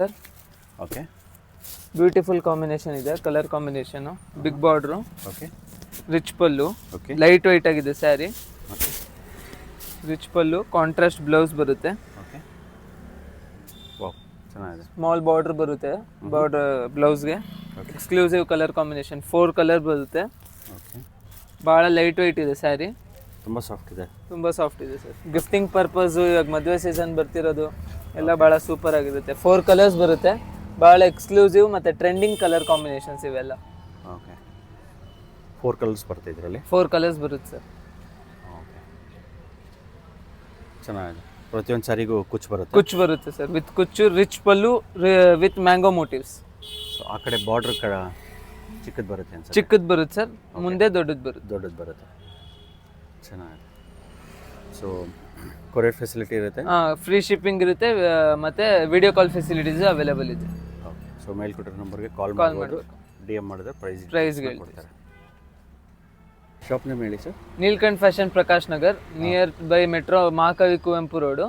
Sir okay beautiful combination ಇದೆ, colour combination, big border, okay rich pallu, okay light white ಆಗಿದೆ sari, okay rich pallu, contrast blouse ಬರುತ್ತೆ, okay wow ಚೆನ್ನಾಗಿದೆ. Small border ಬರುತ್ತೆ border ಬ್ಲೌಸ್ಗೆ, okay exclusive colour combination, 4 colour ಬರುತ್ತೆ, okay ಭಾಳ light white ಇದೆ sari, ತುಂಬ ಸಾಫ್ಟ್ ಇದೆ. ತುಂಬ ಸಾಫ್ಟ್ ಇದೆ ಸರ್. ಗಿಫ್ಟಿಂಗ್ ಪರ್ಪಸ್ಸು, ಇವಾಗ ಮದುವೆ ಸೀಸನ್ ಬರ್ತಿರೋದು ಎಲ್ಲ ಭಾಳ ಸೂಪರ್ ಆಗಿರುತ್ತೆ. 4 ಕಲರ್ಸ್ ಬರುತ್ತೆ, ಭಾಳ ಎಕ್ಸ್ಕ್ಲೂಸಿವ್ ಮತ್ತು ಟ್ರೆಂಡಿಂಗ್ ಕಲರ್ ಕಾಂಬಿನೇಷನ್ಸ್ ಇವೆಲ್ಲ. ಓಕೆ 4 ಕಲರ್ಸ್ ಬರ್ತಾ ಇದರಲ್ಲಿ. 4 ಕಲರ್ಸ್ ಬರುತ್ತೆ ಸರ್. ಓಕೆ ಚೆನ್ನಾಗಿದೆ. ಪ್ರತಿಯೊಂದು ಸಾರಿಗೂ ಕುಚ್ಚು ಬರುತ್ತೆ. ಕುಚ್ಚು ಬರುತ್ತೆ ಸರ್, ವಿತ್ ಕುಚ್ಚು, rich pallu with mango motives. So ಆ ಕಡೆ ಬಾರ್ಡ್ರ್ ಚಿಕ್ಕದು ಬರುತ್ತೆ ಅನ್ಸುತ್ತೆ. ಚಿಕ್ಕದು ಬರುತ್ತೆ ಸರ್, ಮುಂದೆ ದೊಡ್ಡದು ಬರುತ್ತೆ. ದೊಡ್ಡದು ಬರುತ್ತೆ. ಚೆನ್ನಾಗಿದೆ. ಸೊ ಕೊರಿಯರ್ ಫೆಸಿಲಿಟಿ ಇರುತ್ತೆ. ಫ್ರೀ ಶಿಪ್ಪಿಂಗ್ ಇರುತ್ತೆ, ಮತ್ತು ವಿಡಿಯೋ ಕಾಲ್ ಫೆಸಿಲಿಟೀಸ್ ಅವೈಲೇಬಲ್ ಇದೆ. ಓಕೆ ಸೊ ಮೇಲ್ ಕೊಟ್ಟಿರೋ ನಂಬರ್ಗೆ ಕಾಲ್ ಕಾಲ್ ಮಾಡ್ಬೋದು. ಮಾಡಬೇಕು, ಡಿ ಎಮ್ ಮಾಡಿದ್ರೆ ಪ್ರೈಸ್ಗೆ ಕೊಡ್ತಾರೆ. ಶಾಪ್ ನೇಮ್ ಹೇಳಿ sir. Neelkanth fashion, Prakash Nagar, near by metro, ಮಹಾಕವಿ ಕುವೆಂಪು ರೋಡು,